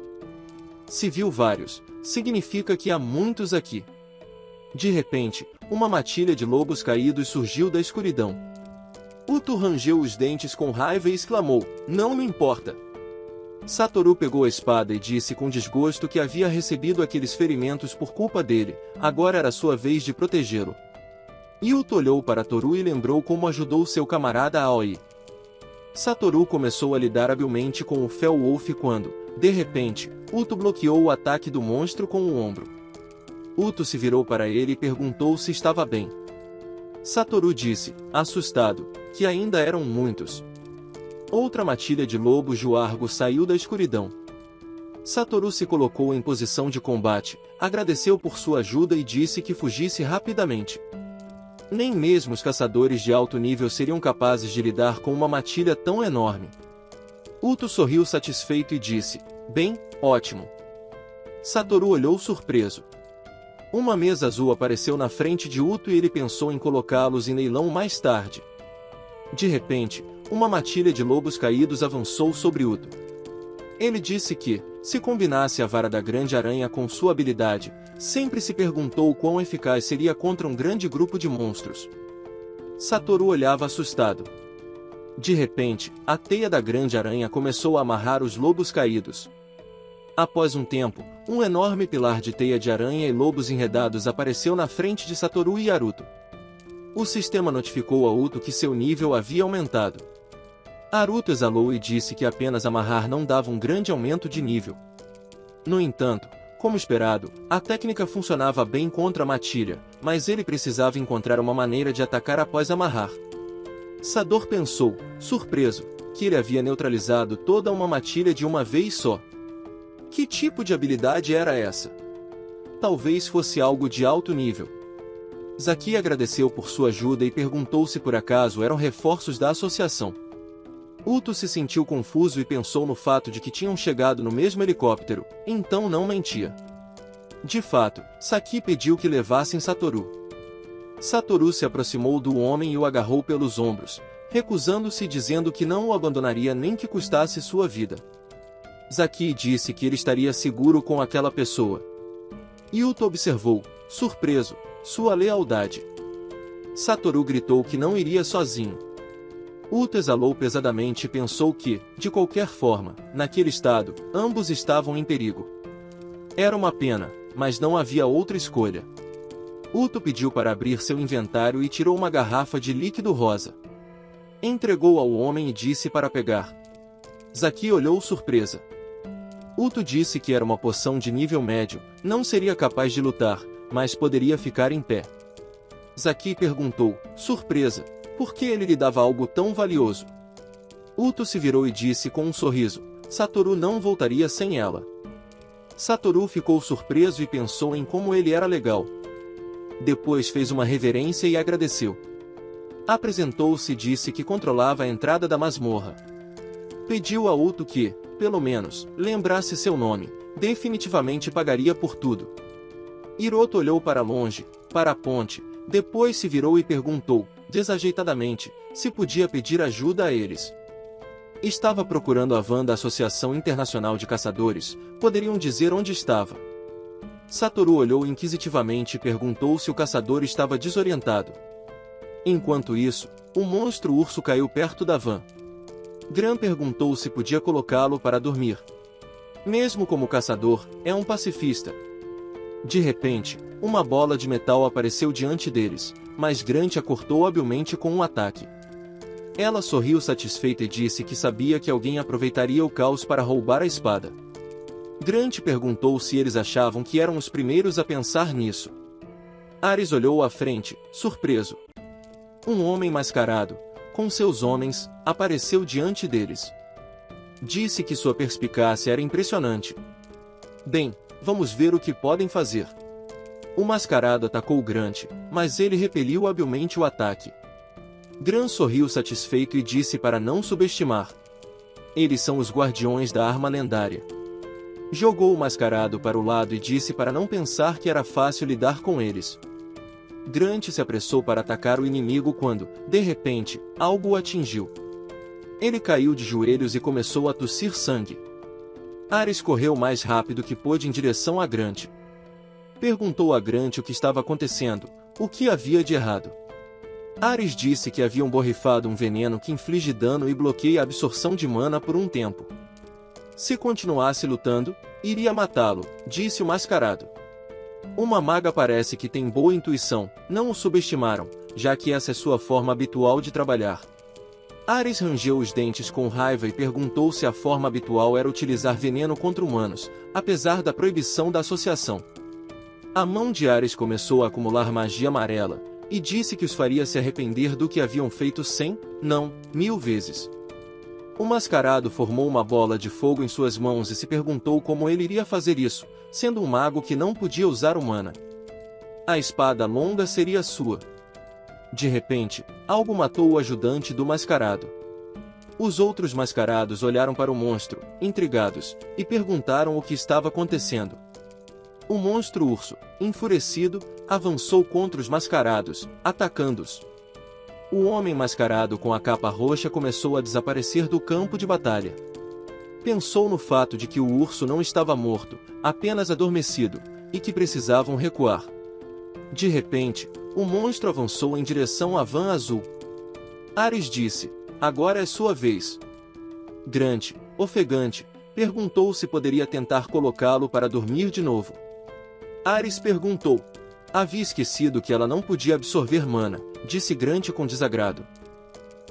Se viu vários, significa que há muitos aqui. De repente, uma matilha de lobos caídos surgiu da escuridão. Uto rangeu os dentes com raiva e exclamou, não me importa. Satoru pegou a espada e disse com desgosto que havia recebido aqueles ferimentos por culpa dele, agora era sua vez de protegê-lo. Yuto olhou para Toru e lembrou como ajudou seu camarada Aoi. Satoru começou a lidar habilmente com o Fel-Wolf quando, de repente, Uto bloqueou o ataque do monstro com o ombro. Uto se virou para ele e perguntou se estava bem. Satoru disse, assustado, que ainda eram muitos. Outra matilha de lobo juargo saiu da escuridão. Satoru se colocou em posição de combate, agradeceu por sua ajuda e disse que fugisse rapidamente. Nem mesmo os caçadores de alto nível seriam capazes de lidar com uma matilha tão enorme. Uto sorriu satisfeito e disse, bem, ótimo. Satoru olhou surpreso. Uma mesa azul apareceu na frente de Uto e ele pensou em colocá-los em leilão mais tarde. De repente, uma matilha de lobos caídos avançou sobre Uto. Ele disse que, se combinasse a vara da grande aranha com sua habilidade, sempre se perguntou quão eficaz seria contra um grande grupo de monstros. Satoru olhava assustado. De repente, a teia da grande aranha começou a amarrar os lobos caídos. Após um tempo, um enorme pilar de teia de aranha e lobos enredados apareceu na frente de Satoru e Haruto. O sistema notificou a Uto que seu nível havia aumentado. Haruto exalou e disse que apenas amarrar não dava um grande aumento de nível. No entanto, como esperado, a técnica funcionava bem contra a matilha, mas ele precisava encontrar uma maneira de atacar após amarrar. Sador pensou, surpreso, que ele havia neutralizado toda uma matilha de uma vez só. Que tipo de habilidade era essa? Talvez fosse algo de alto nível. Zaki agradeceu por sua ajuda e perguntou se por acaso eram reforços da associação. Uto se sentiu confuso e pensou no fato de que tinham chegado no mesmo helicóptero, então não mentia. De fato, Saki pediu que levassem Satoru. Satoru se aproximou do homem e o agarrou pelos ombros, recusando-se e dizendo que não o abandonaria nem que custasse sua vida. Zaki disse que ele estaria seguro com aquela pessoa. Yuto observou, surpreso, sua lealdade. Satoru gritou que não iria sozinho. Uto exalou pesadamente e pensou que, de qualquer forma, naquele estado, ambos estavam em perigo. Era uma pena, mas não havia outra escolha. Uto pediu para abrir seu inventário e tirou uma garrafa de líquido rosa. Entregou ao homem e disse para pegar. Zaki olhou surpresa. Uto disse que era uma poção de nível médio, não seria capaz de lutar, mas poderia ficar em pé. Zaki perguntou, surpresa, por que ele lhe dava algo tão valioso? Uto se virou e disse com um sorriso, Satoru não voltaria sem ela. Satoru ficou surpreso e pensou em como ele era legal. Depois fez uma reverência e agradeceu. Apresentou-se e disse que controlava a entrada da masmorra. Pediu a Uto que, pelo menos, lembrasse seu nome, definitivamente pagaria por tudo. Hiroto olhou para longe, para a ponte, depois se virou e perguntou, desajeitadamente, se podia pedir ajuda a eles. Estava procurando a van da Associação Internacional de Caçadores, poderiam dizer onde estava. Satoru olhou inquisitivamente e perguntou se o caçador estava desorientado. Enquanto isso, o monstro urso caiu perto da van. Gran perguntou se podia colocá-lo para dormir. Mesmo como caçador, é um pacifista. De repente, uma bola de metal apareceu diante deles, mas Grant a cortou habilmente com um ataque. Ela sorriu satisfeita e disse que sabia que alguém aproveitaria o caos para roubar a espada. Grant perguntou se eles achavam que eram os primeiros a pensar nisso. Ares olhou à frente, surpreso. Um homem mascarado, com seus homens, apareceu diante deles. Disse que sua perspicácia era impressionante. Bem, vamos ver o que podem fazer. O mascarado atacou Grant, mas ele repeliu habilmente o ataque. Gran sorriu satisfeito e disse para não subestimar. Eles são os guardiões da arma lendária. Jogou o mascarado para o lado e disse para não pensar que era fácil lidar com eles. Grant se apressou para atacar o inimigo quando, de repente, algo o atingiu. Ele caiu de joelhos e começou a tossir sangue. Ares correu mais rápido que pôde em direção a Grant. Perguntou a Grant o que estava acontecendo, o que havia de errado. Ares disse que haviam borrifado um veneno que inflige dano e bloqueia a absorção de mana por um tempo. Se continuasse lutando, iria matá-lo, disse o mascarado. Uma maga parece que tem boa intuição, não o subestimaram, já que essa é sua forma habitual de trabalhar. Ares rangeu os dentes com raiva e perguntou se a forma habitual era utilizar veneno contra humanos, apesar da proibição da associação. A mão de Ares começou a acumular magia amarela, e disse que os faria se arrepender do que haviam feito 100, não, 1000 vezes. O mascarado formou uma bola de fogo em suas mãos e se perguntou como ele iria fazer isso, sendo um mago que não podia usar mana. A espada longa seria sua. De repente, algo matou o ajudante do mascarado. Os outros mascarados olharam para o monstro, intrigados, e perguntaram o que estava acontecendo. O monstro urso, enfurecido, avançou contra os mascarados, atacando-os. O homem mascarado com a capa roxa começou a desaparecer do campo de batalha. Pensou no fato de que o urso não estava morto, apenas adormecido, e que precisavam recuar. De repente, o monstro avançou em direção à van azul. Ares disse, agora é sua vez. Grant, ofegante, perguntou se poderia tentar colocá-lo para dormir de novo. Ares perguntou. Havia esquecido que ela não podia absorver mana, disse Grant com desagrado.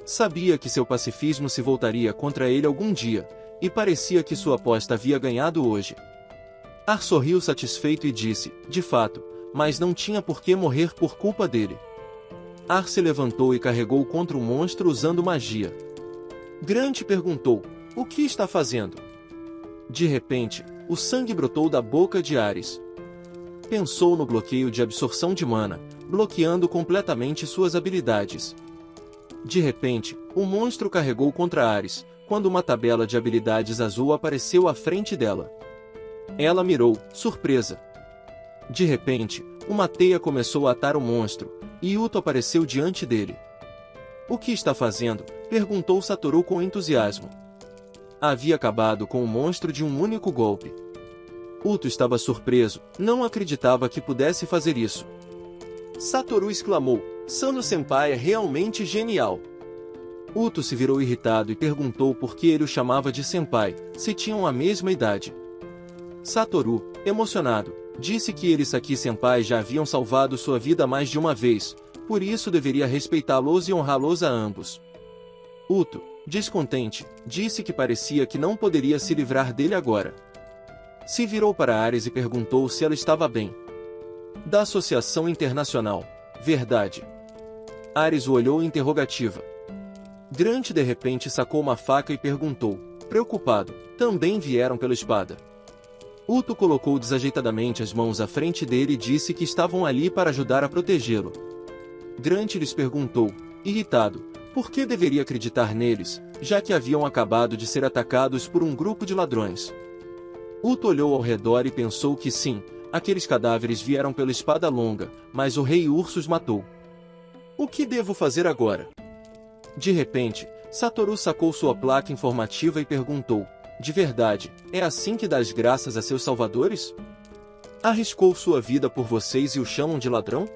Sabia que seu pacifismo se voltaria contra ele algum dia, e parecia que sua aposta havia ganhado hoje. Ar sorriu satisfeito e disse, de fato, mas não tinha por que morrer por culpa dele. Ar se levantou e carregou contra o monstro usando magia. Grant perguntou, o que está fazendo? De repente, o sangue brotou da boca de Ares. Pensou no bloqueio de absorção de mana, bloqueando completamente suas habilidades. De repente, o monstro carregou contra Ares, quando uma tabela de habilidades azul apareceu à frente dela. Ela mirou, surpresa. De repente, uma teia começou a atar o monstro, e Uto apareceu diante dele. O que está fazendo? Perguntou Satoru com entusiasmo. Havia acabado com o monstro de um único golpe. Uto estava surpreso, não acreditava que pudesse fazer isso. Satoru exclamou, Sano-senpai é realmente genial. Uto se virou irritado e perguntou por que ele o chamava de senpai, se tinham a mesma idade. Satoru, emocionado, disse que eles aqui senpais já haviam salvado sua vida mais de uma vez, por isso deveria respeitá-los e honrá-los a ambos. Uto, descontente, disse que parecia que não poderia se livrar dele agora. Se virou para Ares e perguntou se ela estava bem. Da Associação Internacional. Verdade. Ares o olhou interrogativa. Grant de repente sacou uma faca e perguntou, preocupado, também vieram pela espada. Uto colocou desajeitadamente as mãos à frente dele e disse que estavam ali para ajudar a protegê-lo. Grant lhes perguntou, irritado, por que deveria acreditar neles, já que haviam acabado de ser atacados por um grupo de ladrões. Uto olhou ao redor e pensou que sim, aqueles cadáveres vieram pela espada longa, mas o rei urso os matou. O que devo fazer agora? De repente, Satoru sacou sua placa informativa e perguntou, de verdade, é assim que dás graças a seus salvadores? Arriscou sua vida por vocês e o chamam de ladrão?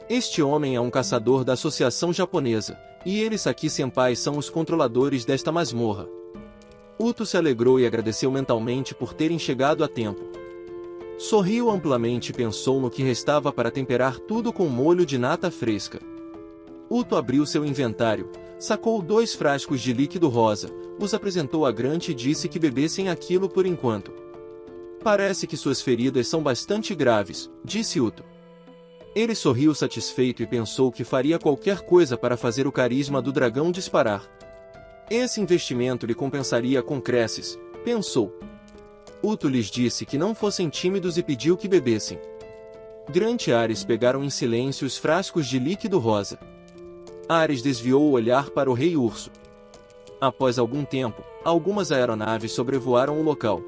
Este homem é um caçador da Associação Japonesa, e eles aqui senpais são os controladores desta masmorra. Uto se alegrou e agradeceu mentalmente por terem chegado a tempo. Sorriu amplamente e pensou no que restava para temperar tudo com molho de nata fresca. Uto abriu seu inventário, sacou 2 frascos de líquido rosa, os apresentou a Grant e disse que bebessem aquilo por enquanto. Parece que suas feridas são bastante graves, disse Uto. Ele sorriu satisfeito e pensou que faria qualquer coisa para fazer o carisma do dragão disparar. Esse investimento lhe compensaria com creces, pensou. Uto lhes disse que não fossem tímidos e pediu que bebessem. Grant e Ares pegaram em silêncio os frascos de líquido rosa. Ares desviou o olhar para o rei urso. Após algum tempo, algumas aeronaves sobrevoaram o local.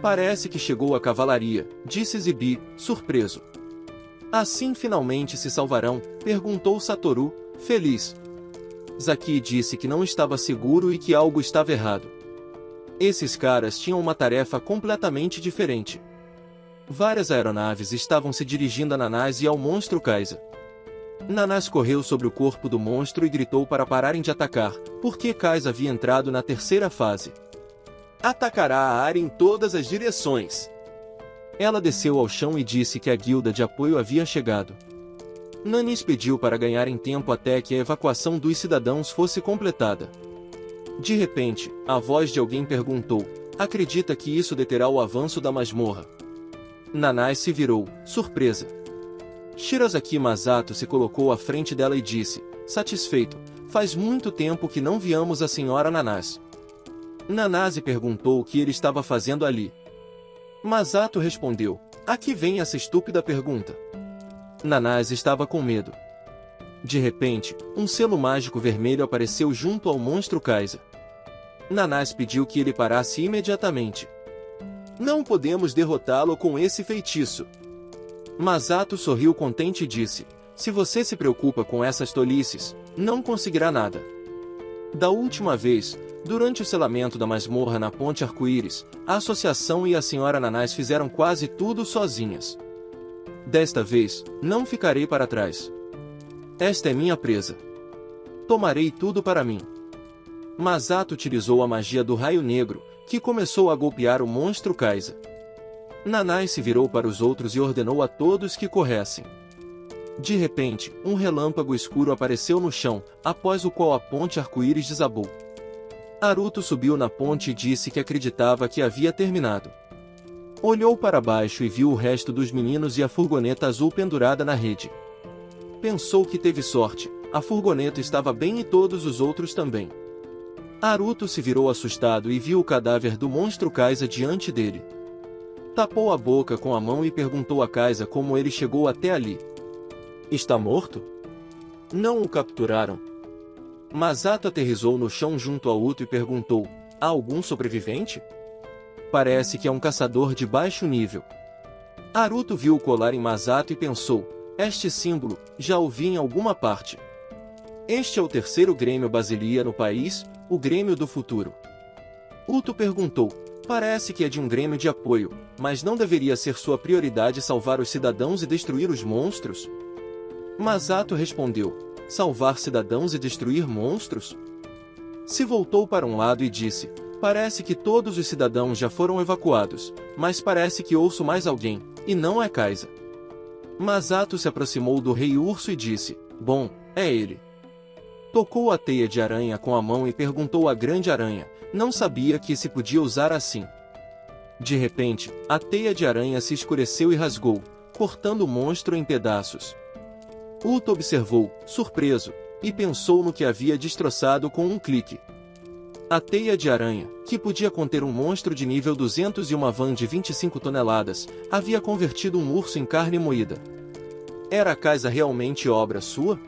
Parece que chegou a cavalaria, disse Zibi, surpreso. Assim finalmente se salvarão? Perguntou Satoru, feliz. Zaki disse que não estava seguro e que algo estava errado. Esses caras tinham uma tarefa completamente diferente. Várias aeronaves estavam se dirigindo a Nanás e ao monstro Kaisa. Nanás correu sobre o corpo do monstro e gritou para pararem de atacar, porque Kaisa havia entrado na 3ª fase. Atacará a área em todas as direções. Ela desceu ao chão e disse que a guilda de apoio havia chegado. Nanis pediu para ganharem tempo até que a evacuação dos cidadãos fosse completada. De repente, a voz de alguém perguntou, acredita que isso deterá o avanço da masmorra? Nanás se virou, surpresa. Shirazaki Masato se colocou à frente dela e disse, satisfeito, faz muito tempo que não víamos a senhora Nanás. Nanase perguntou o que ele estava fazendo ali. Masato respondeu, a que vem essa estúpida pergunta? Nanás estava com medo. De repente, um selo mágico vermelho apareceu junto ao monstro Kaisa. Nanás pediu que ele parasse imediatamente. Não podemos derrotá-lo com esse feitiço. Masato sorriu contente e disse, se você se preocupa com essas tolices, não conseguirá nada. Da última vez, durante o selamento da masmorra na Ponte Arco-Íris, a associação e a senhora Nanás fizeram quase tudo sozinhas. Desta vez, não ficarei para trás. Esta é minha presa. Tomarei tudo para mim. Masato utilizou a magia do raio negro, que começou a golpear o monstro Kaisa. Nanás se virou para os outros e ordenou a todos que corressem. De repente, um relâmpago escuro apareceu no chão, após o qual a ponte arco-íris desabou. Haruto subiu na ponte e disse que acreditava que havia terminado. Olhou para baixo e viu o resto dos meninos e a furgoneta azul pendurada na rede. Pensou que teve sorte, a furgoneta estava bem e todos os outros também. Haruto se virou assustado e viu o cadáver do monstro Kaisa diante dele. Tapou a boca com a mão e perguntou a Kaisa como ele chegou até ali. Está morto? Não o capturaram. Masato aterrissou no chão junto a Uto e perguntou, há algum sobrevivente? Parece que é um caçador de baixo nível. Haruto viu o colar em Masato e pensou, este símbolo, já o vi em alguma parte. Este é o 3º Grêmio Basilia no país, o Grêmio do Futuro. Uto perguntou, parece que é de um grêmio de apoio, mas não deveria ser sua prioridade salvar os cidadãos e destruir os monstros? Masato respondeu, salvar cidadãos e destruir monstros? Se voltou para um lado e disse: parece que todos os cidadãos já foram evacuados, mas parece que ouço mais alguém, e não é Kaisa. Masato se aproximou do rei urso e disse: bom, é ele. Tocou a teia de aranha com a mão e perguntou à grande aranha, não sabia que se podia usar assim. De repente, a teia de aranha se escureceu e rasgou, cortando o monstro em pedaços. Uto observou, surpreso, e pensou no que havia destroçado com um clique. A teia de aranha, que podia conter um monstro de nível 200 e uma van de 25 toneladas, havia convertido um urso em carne moída. Era a Kaisa realmente obra sua?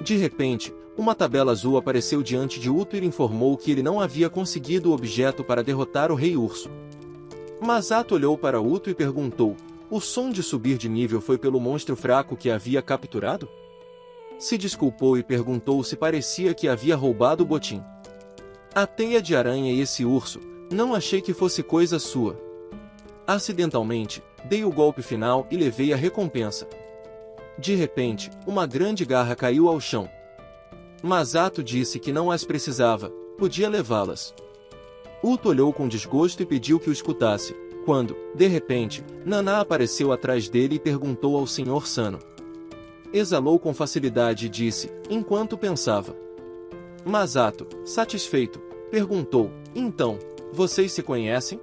De repente, uma tabela azul apareceu diante de Uto e informou que ele não havia conseguido o objeto para derrotar o rei urso. Masato olhou para Uto e perguntou: o som de subir de nível foi pelo monstro fraco que havia capturado? Se desculpou e perguntou se parecia que havia roubado o botim. A teia de aranha e esse urso, não achei que fosse coisa sua. Acidentalmente, dei o golpe final e levei a recompensa. De repente, uma grande garra caiu ao chão. Masato disse que não as precisava, podia levá-las. Uto olhou com desgosto e pediu que o escutasse, quando, de repente, Naná apareceu atrás dele e perguntou ao Sr. Sano. Exalou com facilidade e disse, enquanto pensava. Masato, satisfeito, perguntou, então, vocês se conhecem?